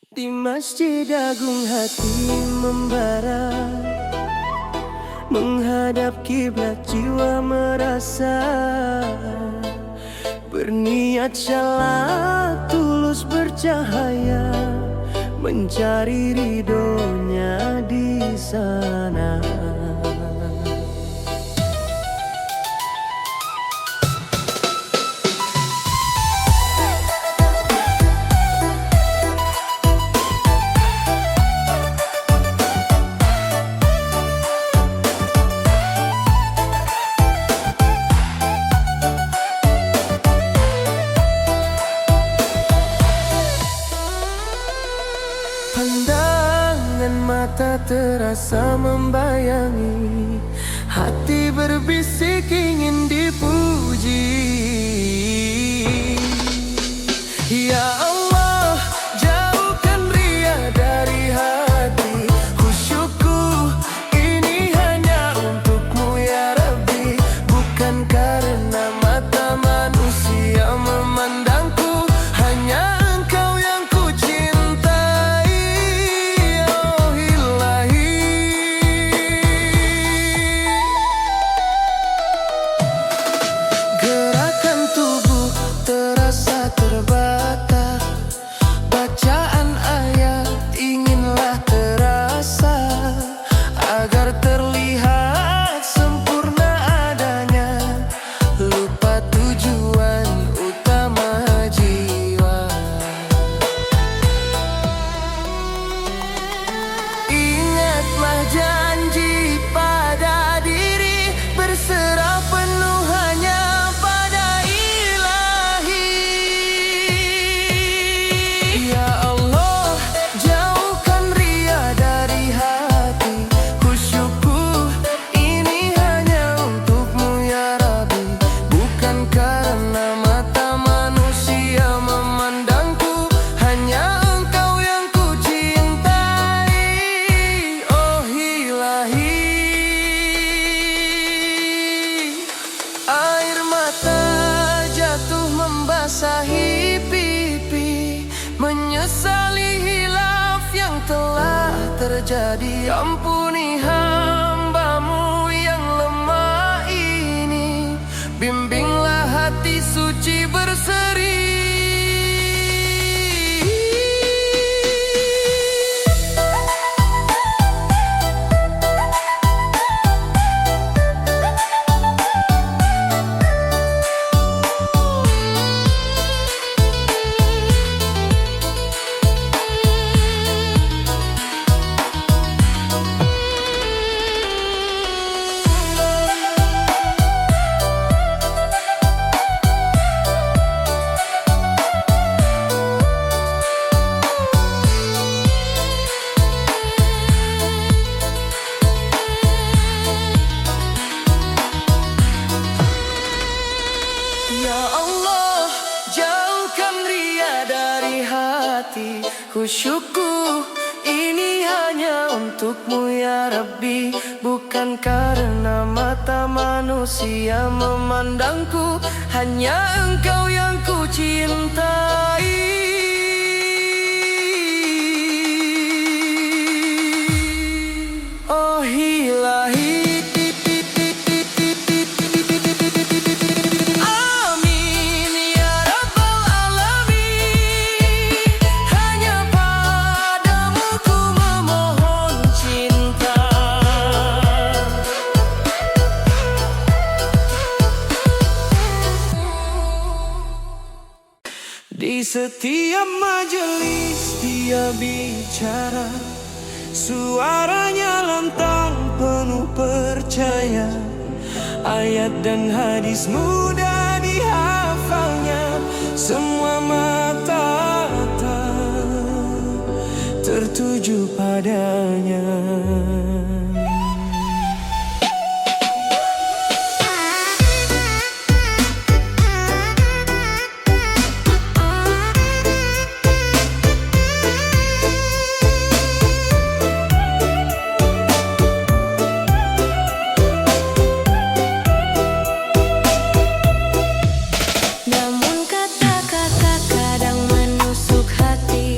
Di Masjid Agung hati membara, menghadap kiblat jiwa merasa, berniat salat tulus bercahaya, mencari ridhonya di sana. Pandangan mata terasa membayangi, hati berbisik ingin dipuji. Ya Allah, jauhkan ria dari hati, khusyukku ini hanya untukmu ya Rabbi. Bukan karena mata manusia memandangku, hanya Engkau yang ku cintai. Oh Ilahi, gerakan tubuh terasa terbata, bacaan ayat inginlah terasa, agar terlihat sempurna adanya, lupa tujuan utama jiwa. Ingatlah janji pada diri, berserah penuh hanya pada Ilahi. Ya Allah, jauhkan ria dari hati, khusyukku ini hanya untukmu ya Rabbi. Bukan karena mata manusia memandangku, hanya Engkau yang ku cintai. Oh Ilahi, air mata jatuh membasahi pipi, menyesali hilaf yang telah terjadi. Ampuni hamba-Mu yang lemah ini, bimbinglah hati suci berseri. Ya Allah, jauhkan ria dari hati, khusyukku ini hanya untukmu ya Rabbi. Bukan karena mata manusia memandangku, hanya Engkau yang ku cintai. Oh Ilahi, amin ya Rabbal alamin. Hanya padamu ku memohon cinta. Di setiap majelis dia bicara, suaranya lantang penuh percaya, ayat dan hadis mudah dihafalnya, semua mata tertuju padanya. Namun kata-kata kadang menusuk hati,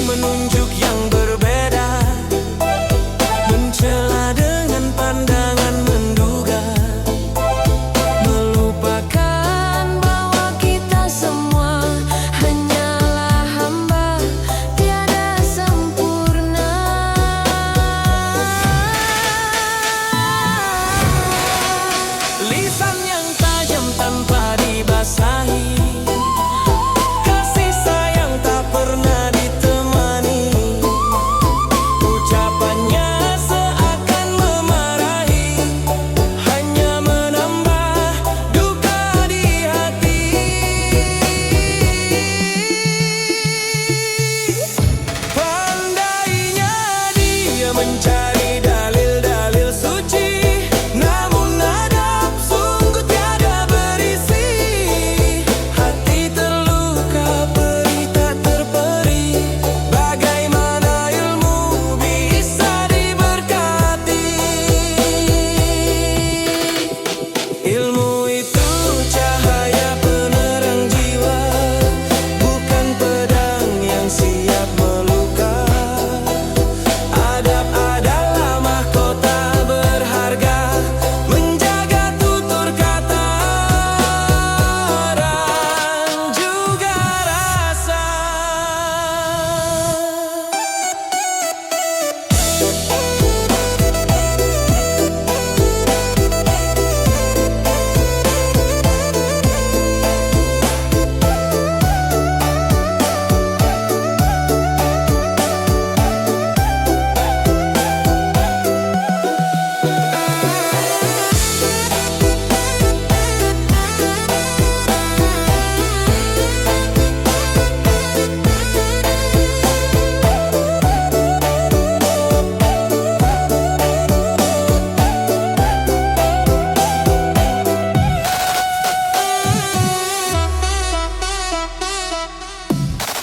menunjuk yang berbeda, mencela dengan pandangan menduga, melupakan bahwa kita semua hanyalah hamba, tiada sempurna. Lisan yang tajam tanpa dibasahi, kasih sayang tak pernah ditemani, ucapannya seakan memarahi, hanya menambah duka di hati. Pandainya dia mencari dalil-dalil suci, namun adab sungguh tiada berisi. Hati terluka, peri tak terperi, bagaimana ilmu bisa diberkati? Ilmu itu cahaya penerang jiwa, bukan pedang yang siap meluka. Adab adalah mahkota berharga, menjaga tutur kata dan juga rasa.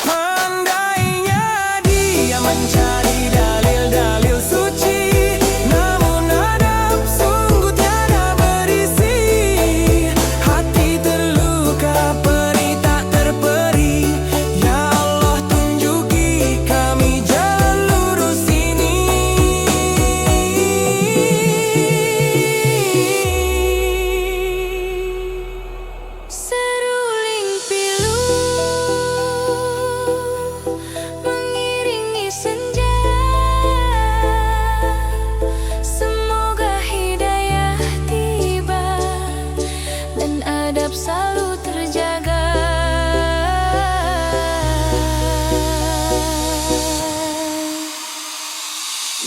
Pandainya dia mencari dalil-dalil suci, namun adab sungguh tiada berisi. Hati terluka, peri tak terperi, ya Allah tunjuki kami jalan lurus ini. Seruling pilu mengiringi senja, semoga hidayah tiba dan adab selalu terjaga.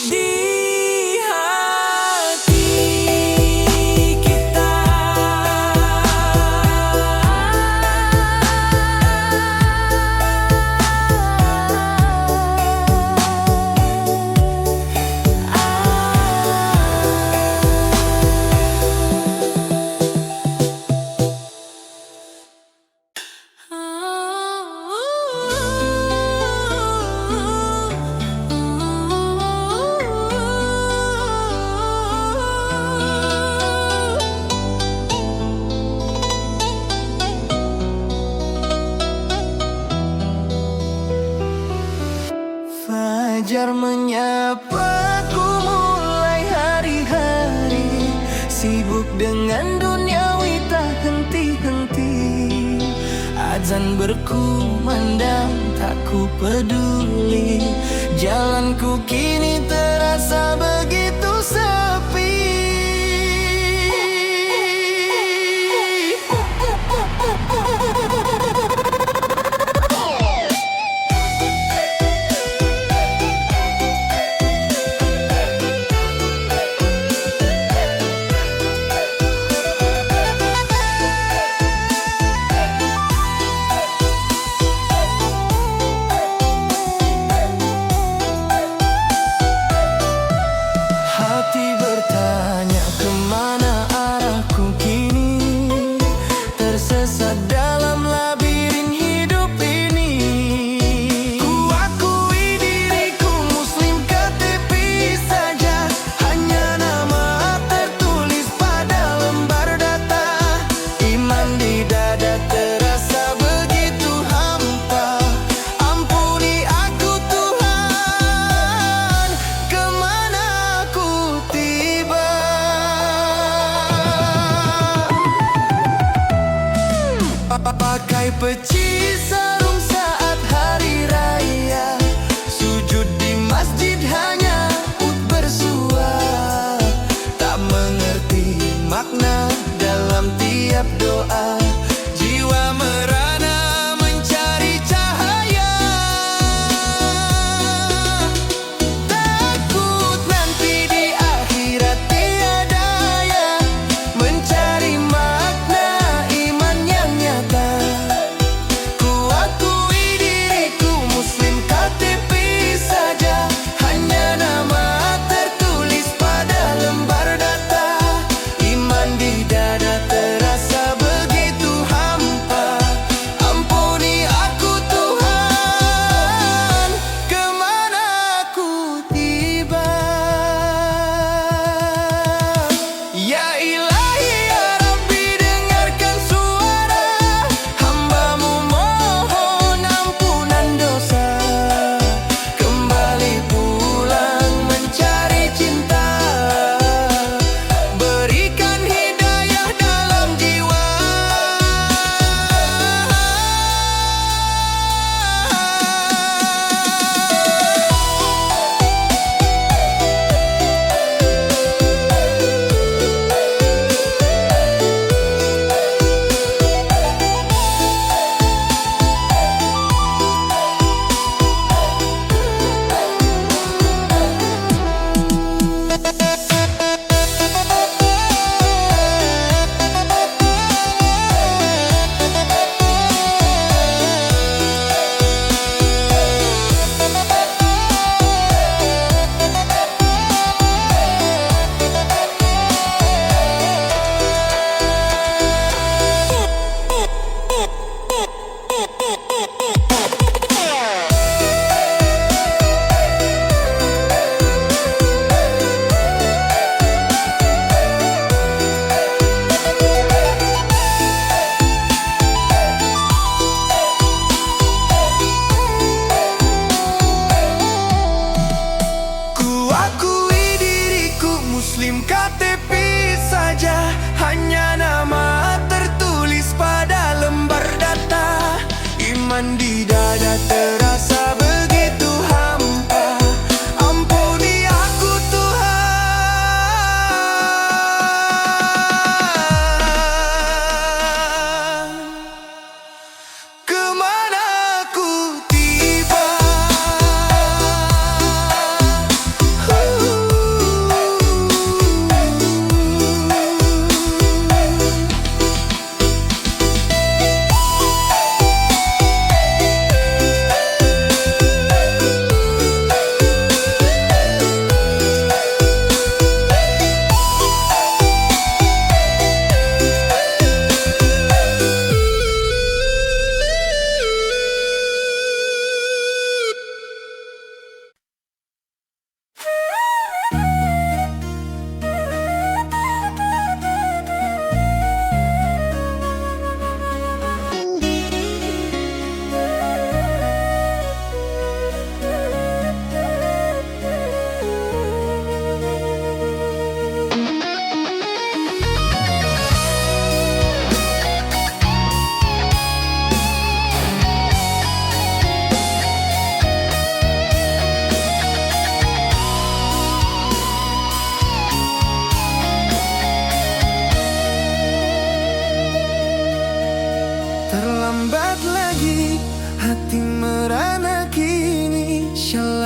Di hati kita fajar menyapaku mulai hari-hari, sibuk dengan duniawi tak henti-henti. Azan berkumandang tak ku peduli, jalanku kini terasa begitu sepi. Hati bertanya,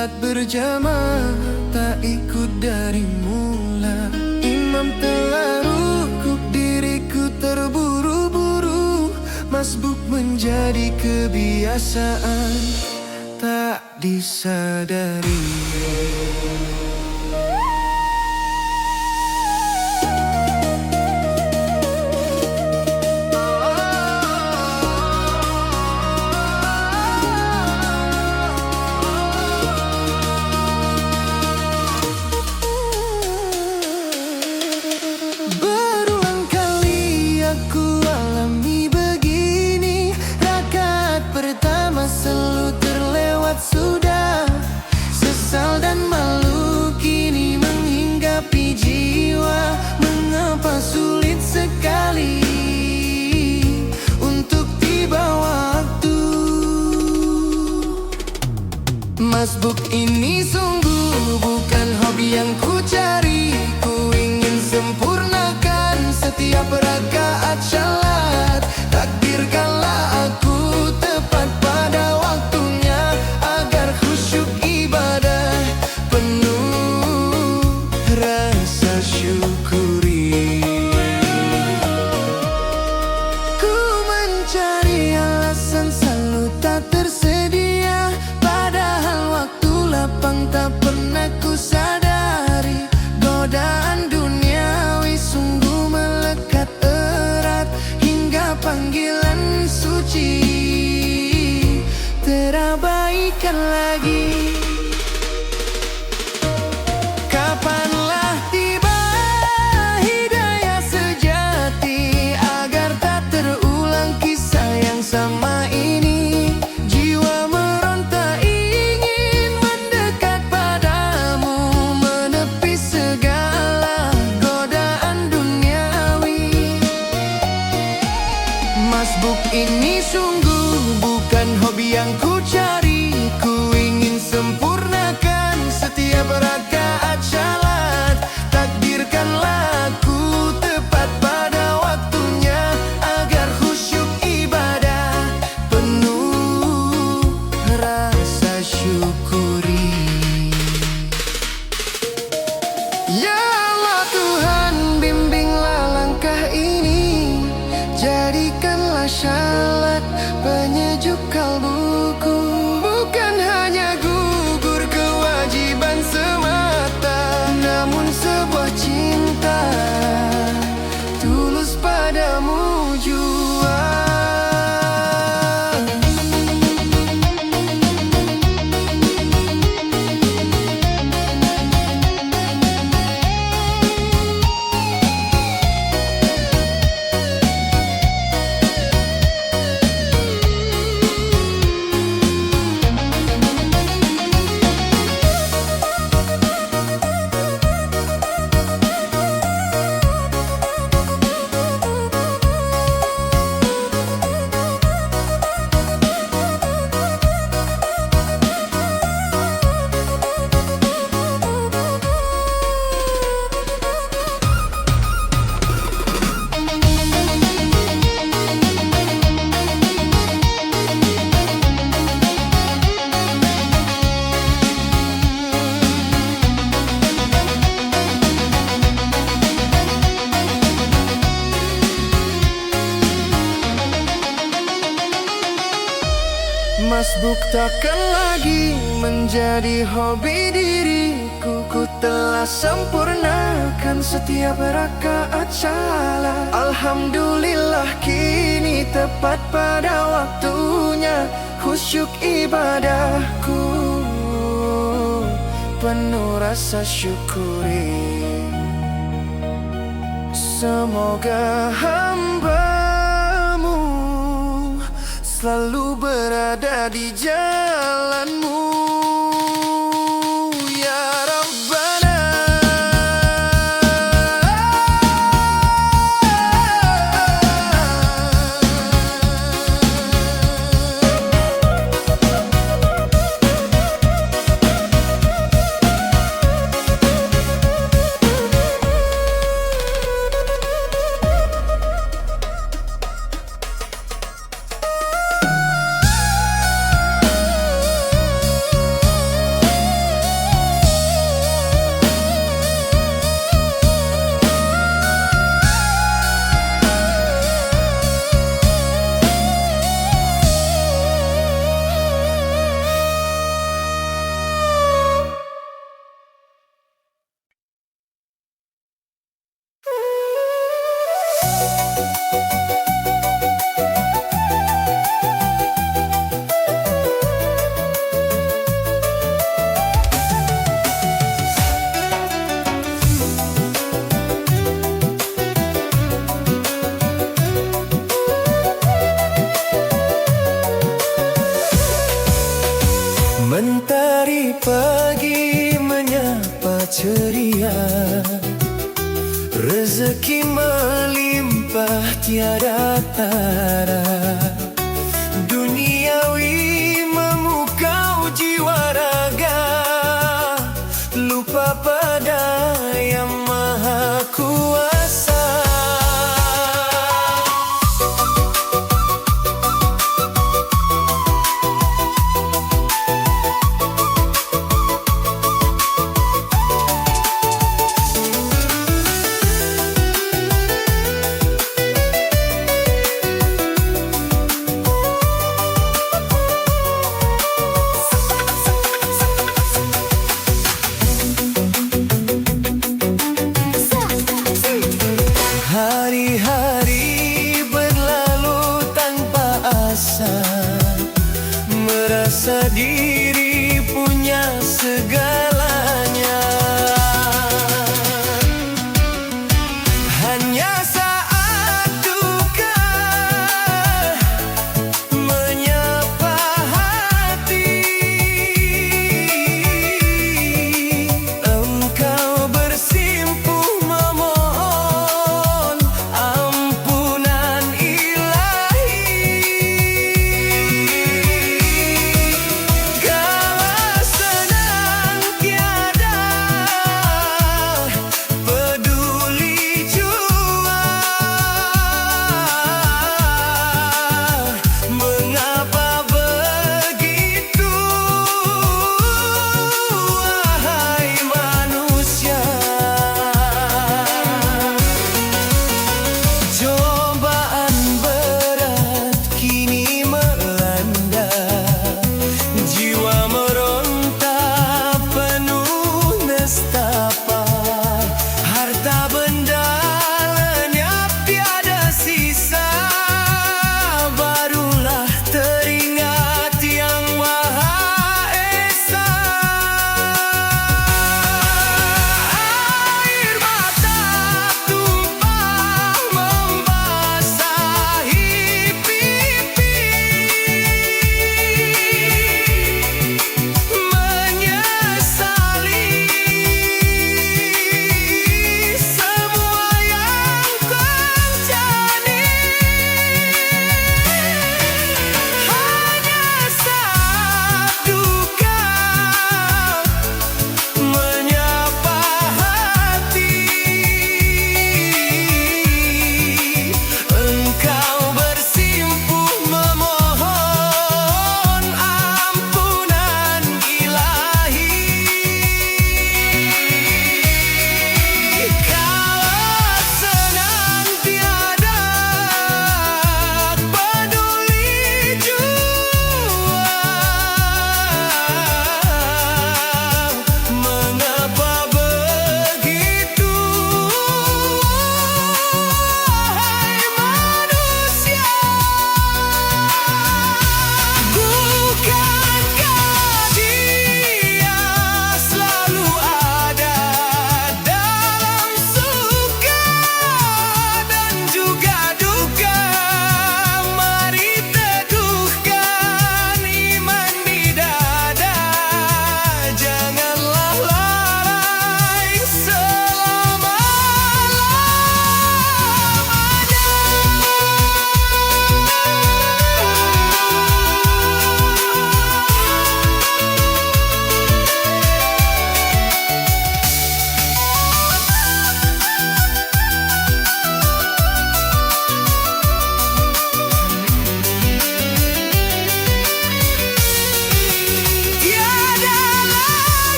Salat berjamaah tak ikut dari mula. Imam telah rukuk, diriku terburu-buru. Masbuk menjadi kebiasaan tak disadari. Berulang kali aku alami begini. Rakaat pertama selalu terlewat sudah. Sesal dan malu kini menghinggapi jiwa. Mengapa sulit sekali untuk tiba waktu. Masbuk ini sungguh bukan hobi yang ku cari. Ku ingin sempurnakan setiap rakaat salat. Takdirkanlah aku tepat pada waktunya, agar khusyuk ibadah penuh rasa syukuri. Ku mencari alasan selalu tak tersedia, padahal waktu lapang tak pernah ku sadari. Godaan duniawi sungguh melekat erat, hingga panggilan suci terabaikan lagi. Kapanlah tiba hidayah sejati, agar tak terulang kisah yang sama ini. Jiwa meronta ingin mendekat padamu, menepis segala godaan duniawi. Masbuk ini sungguh bukan hobi yang ku cari. Ku ingin sempurnakan setiap rakaat salat. Takdirkanlah aku tepat pada waktunya, agar khusyuk ibadah penuh rasa syukuri. Ya Allah Tuhan, bimbinglah langkah ini. Jadikanlah salat penyejuk kalbuku, bukan hanya gugur kewajiban semata, namun sebuah cinta tulus padamu jua. Masbuk takkan lagi menjadi hobi diriku. Ku telah sempurnakan setiap rakaat salat. Alhamdulillah kini tepat pada waktunya, khusyuk ibadahku penuh rasa syukuri. Semoga hamba-Mu selalu berada di jalan-Mu, ya Rabbana. pagi menyapa ceria, rezeki melimpah tiada tara, duniawi memukau jiwa raga, lupa pada yang maha kuasa. Hari-hari berlalu tanpa asa, merasa diri punya segalanya. Hanya saat duka menyapa hati, engkau bersimpuh memohon ampunan ilahi. Kala senang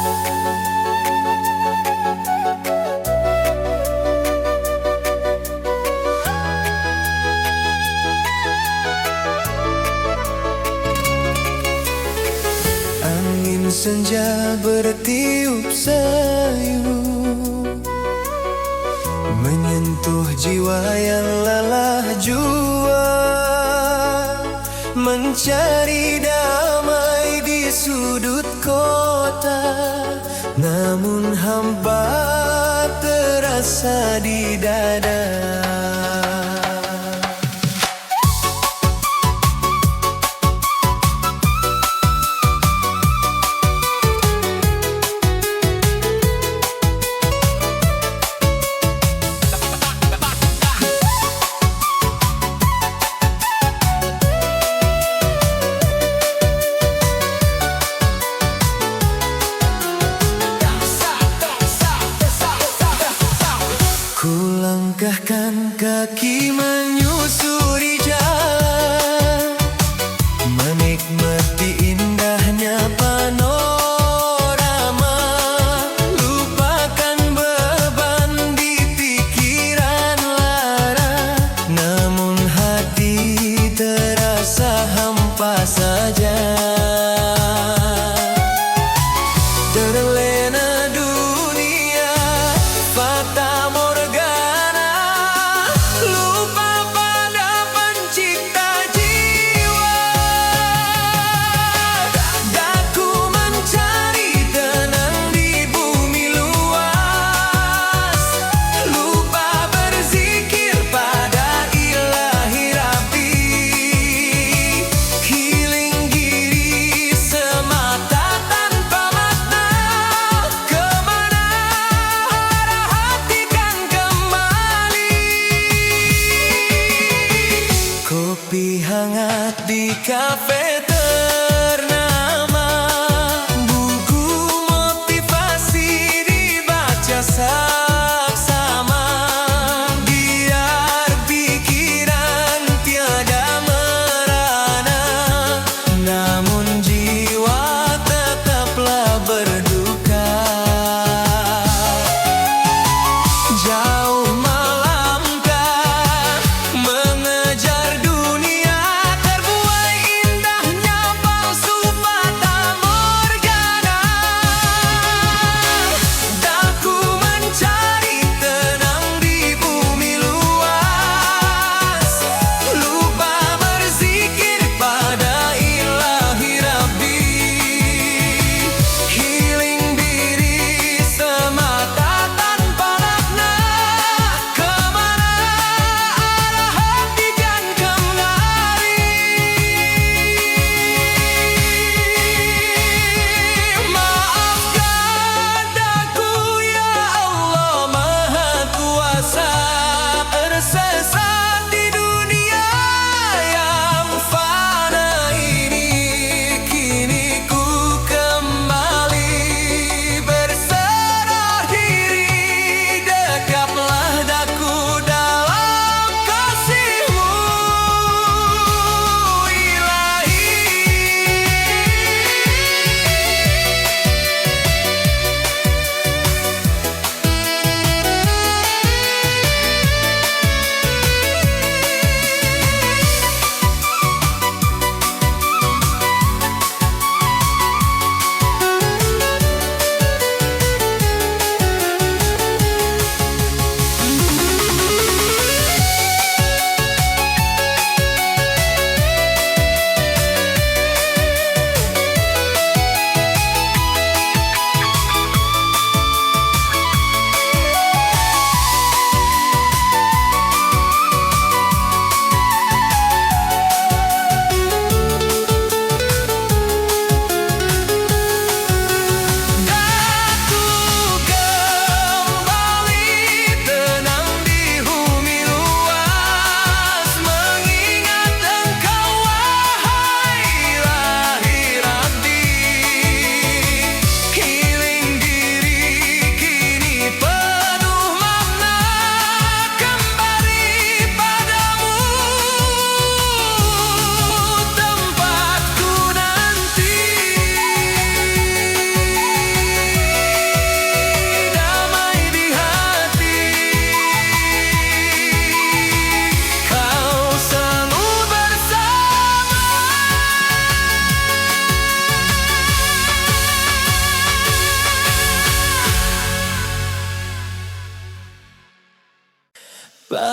Angin senja bertiup sayu, menyentuh jiwa yang lelah jua, mencari damai di sudut kota. Namun hampa terasa di dada. Kulangkahkan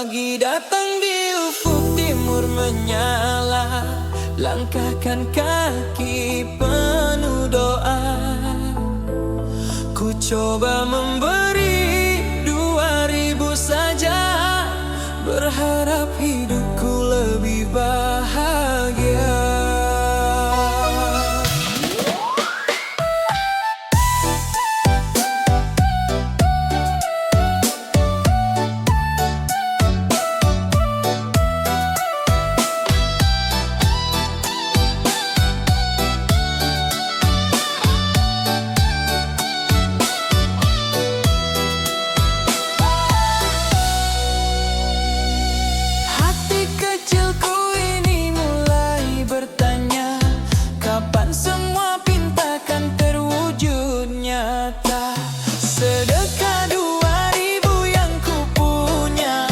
Pagi datang di ufuk timur menyala, langkahkan kaki penuh doa. Ku coba memberi 2000 saja, berharap hidupku lebih bahagia. Sedekah 2000 yang ku punya,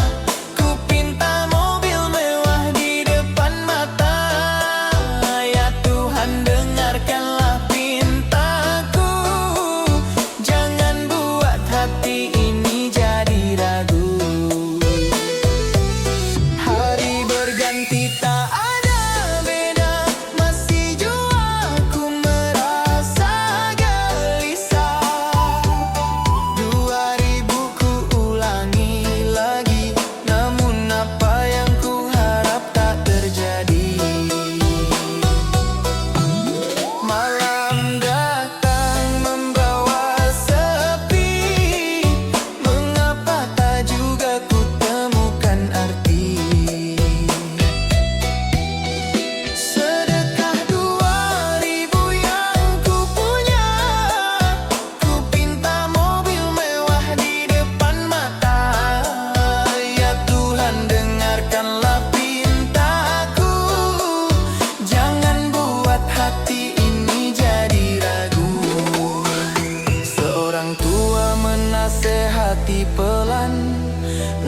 ku pinta mobil mewah di depan mata. Ya Tuhan, dengarkanlah pintaku, jangan buat hati ini jadi ragu. Hari berganti tak ada beda, masih jua ku merasa gelisah. 2000 ku ulangi lagi, namun apa yang ku harap tak terjadi. Malam datang membawa sepi, mengapa tak juga ku temukan arti. Sedekah 2000 yang ku punya, ku pinta mobil mewah di depan mata. Ya Tuhan, dengarkanlah pintaku, jangan buat hati ini jadi ragu. Seorang tua menasehati pelan,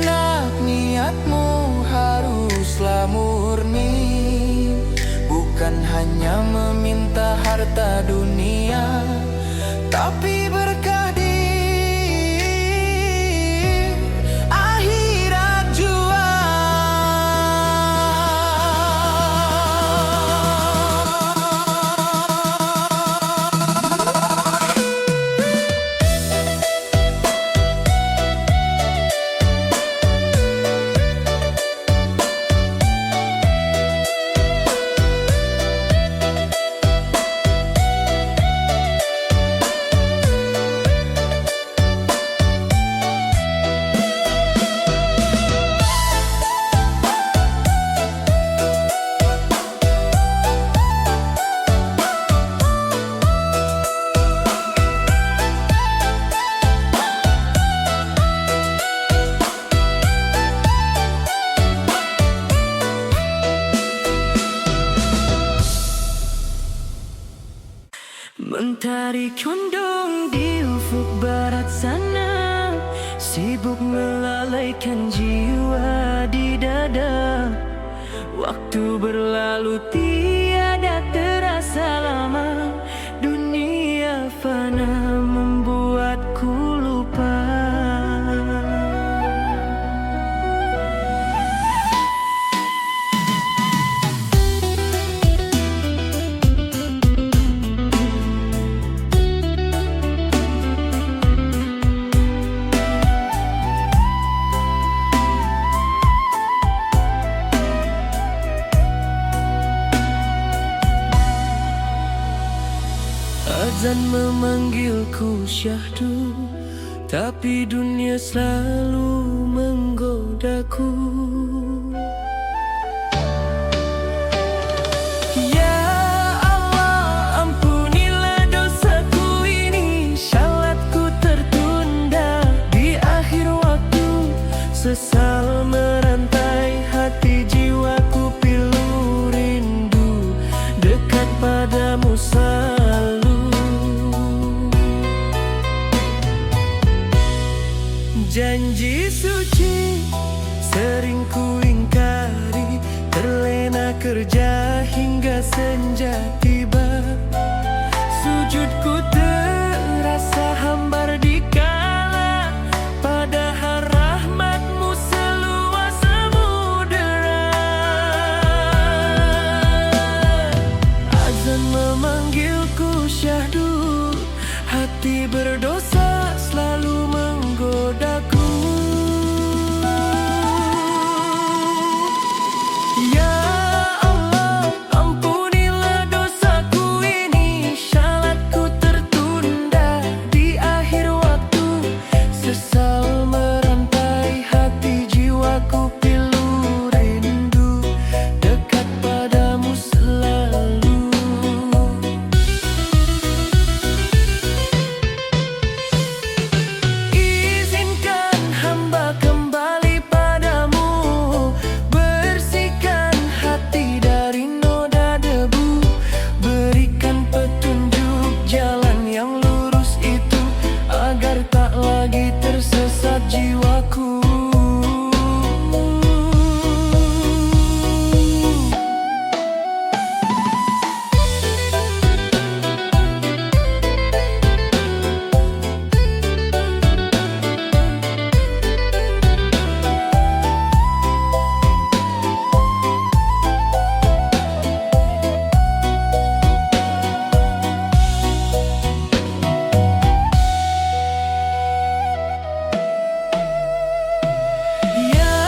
nak, niatmu haruslah murni, bukan hanya meminta harta dunia, tapi berkah di akhirat jua. Mentari condong di ufuk barat sana, sibuk melalaikan jiwa di dada. Waktu berlalu tiada terasa lama, dunia fana membuatku lupa. Azan memanggilku syahdu, tapi dunia selalu menggodaku. Ya Allah, ampunilah dosaku ini, syalatku tertunda di akhir waktu. Sesal merantai hati jiwaku, pilu rindu dekat padamu selalu. Janji suci sering ku ingkari, terlena kerja hingga senja tiba. Sujudku terasa hambar dikala, padahal rahmatmu seluas memanggilku syahdu. Hati berdosa selalu menggodaku. Ya Allah, ampunilah dosaku ini. Syalatku tertunda di akhir waktu. Sesal merantai hati jiwaku pilu rindu. Dekat padamu selalu. Izinkan hamba kembali padamu. Bersihkan hati dari noda debu. Berikan petunjuk jalan yang lurus itu, agar tak lagi tersesat jiwaku. Ya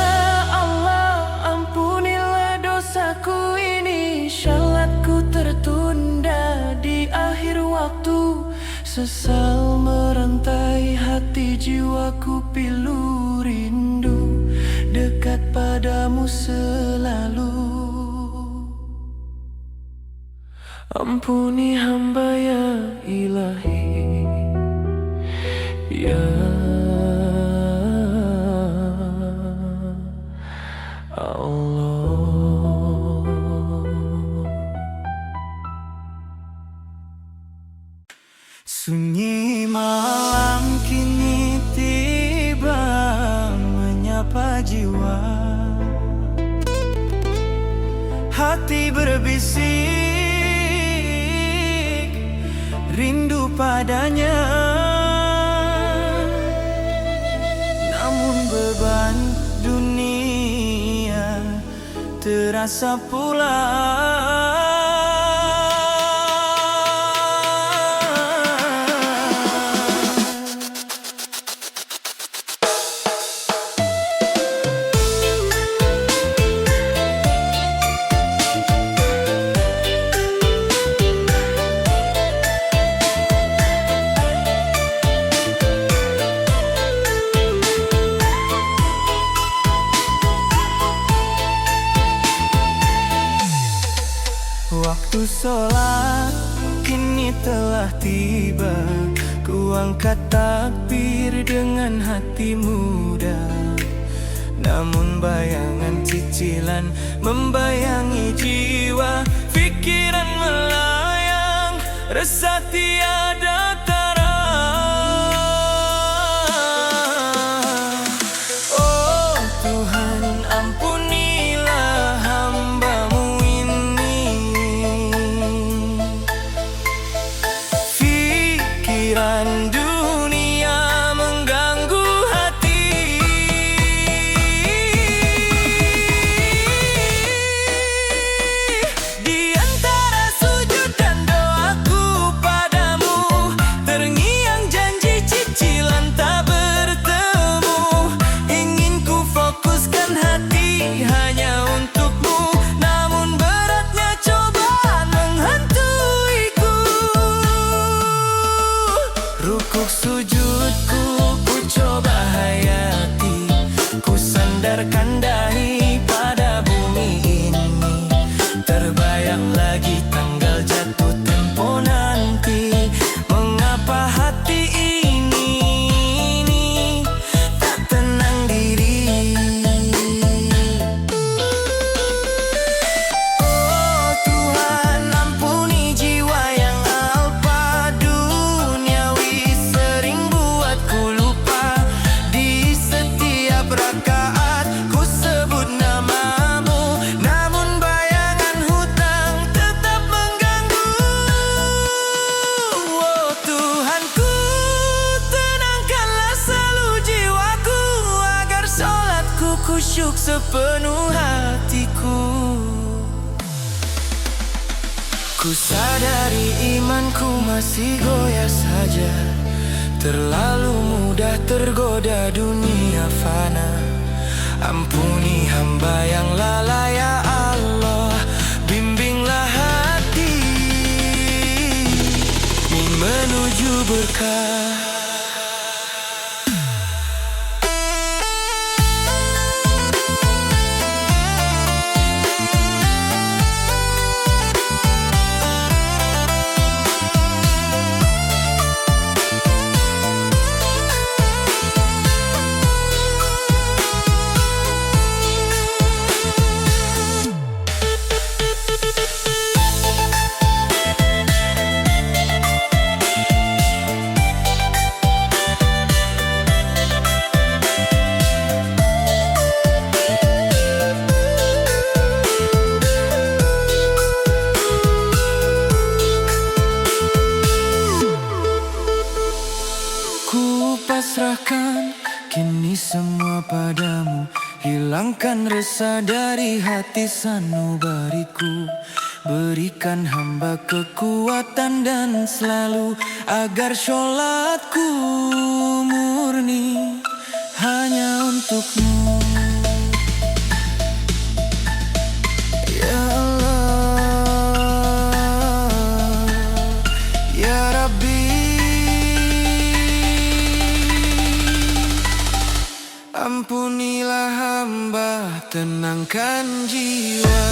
Allah, ampunilah dosaku ini. Syalatku tertunda di akhir waktu. Sesal merantai hati jiwaku pilu rindu. Dekat padamu selalu. Ampuni hamba ya Ilahi, ya Allah. Sunyi malam kini tiba menyapa jiwa. Hati berbisik rindu padanya. Namun beban dunia terasa pula. Waktu sholat kini telah tiba. Ku angkat takbir dengan hati muda. Namun bayangan cicilan membayangi jiwa. Pikiran melayang, resah tiada tara. Oh Tuhan, ampunilah hamba-Mu ini. Pikiran dunia mengganggu hati. Di antara sujud dan doaku padamu, terngiang janji cicilan tak bertemu. Ingin ku fokuskan hati hanya untukmu, namun beratnya cobaan menghantuiku. Rukuk sujudku ku coba hayati. Ku sandarkan dahi pada bumi ini. Terbayang lagi tanggal jatuh tempo nanti. Mengapa hati ini tak tenang diri? Oh Tuhan, ampuni jiwa yang alpa duniawi. Sering buatku lupa. Di setiap rakaat ku sebut namamu, namun bayangan hutang tetap mengganggu. Oh Tuhanku, tenangkanlah selalu jiwaku, agar sholatku khusyuk sepenuh hatiku. Ku sadari imanku masih goyah saja, terlalu mudah tergoda dunia fana. Ampuni hamba yang lalai ya Allah, bimbinglah hati menuju berkah. Pasrahkan kini semua padamu, hilangkan resah dari hati sanubariku. Berikan hamba kekuatan dan selalu agar sholatku murni hanya untukmu. Ya Allah, Ya Rabbi, ampunilah hamba, tenangkan jiwa.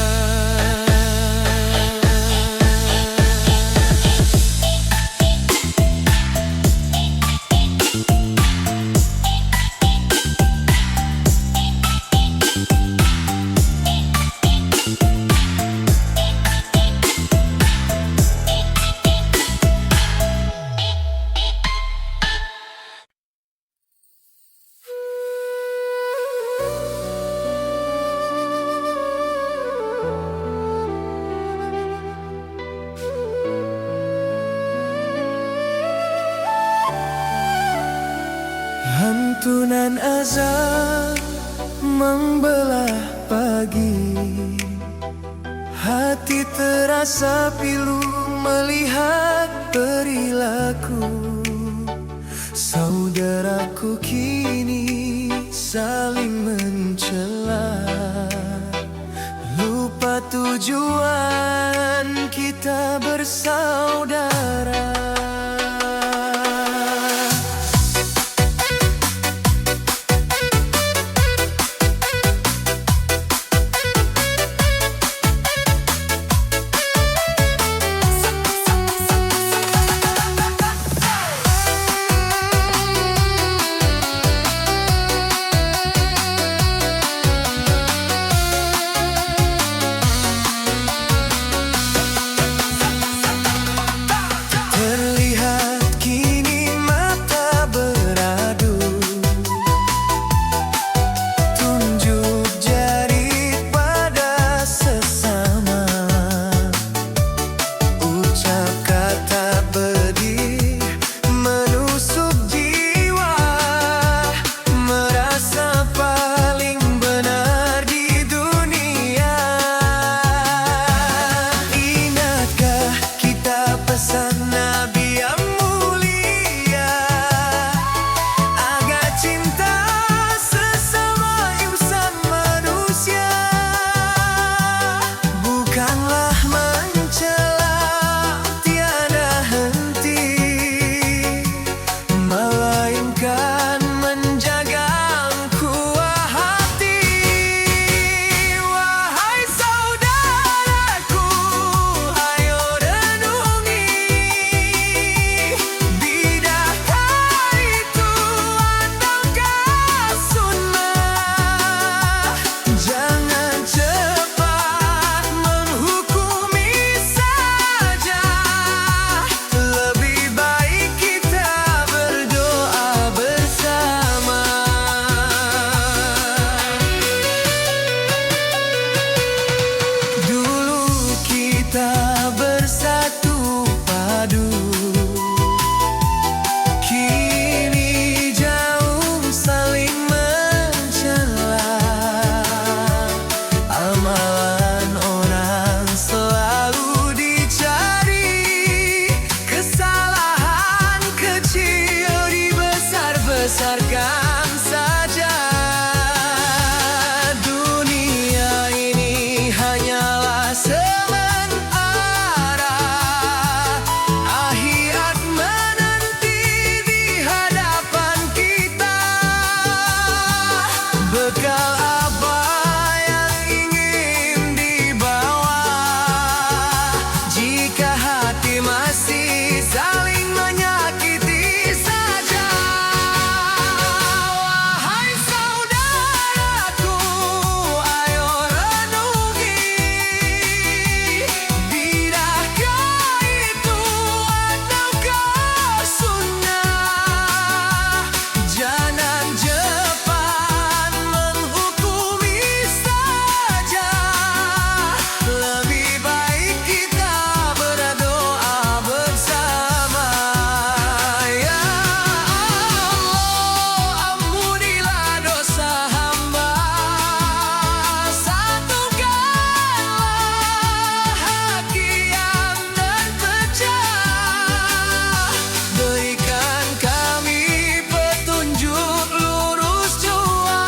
Lantunan azan membelah pagi, hati terasa pilu melihat perilaku saudaraku kini saling mencela, lupa tujuan kita bersaudara. biarkan saja. Dunia ini hanyalah sementara, akhirat menanti di hadapan kita. Bekal apa yang ingin dibawa jika hati masih saling menyakiti saja? Wahai saudaraku, ayo renungi, bidakah itu ataukah sunnah? Jangan cepat menghukumi saja, lebih baik kita berdoa bersama. Ya Allah, ampunilah dosa hamba, satukanlah hati yang terpecah, berikan kami petunjuk lurus jua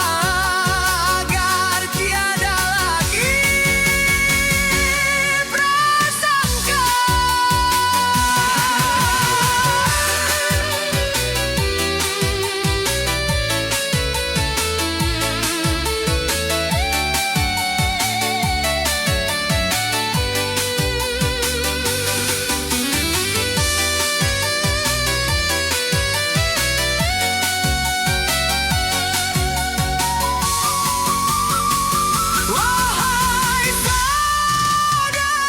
agar tiada lagi prasangka. Wahai saudaraku,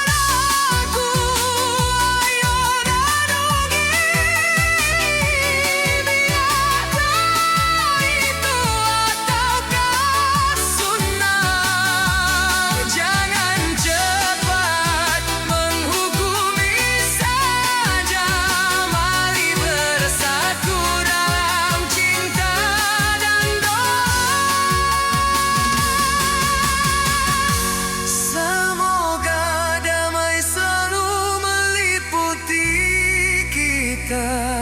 ayo renungi, bidakah itu ataukah sunnah? Jangan cepat menghukumi saja, mari bersatu dalam cinta dan doa. Semoga damai selalu meliputi kita.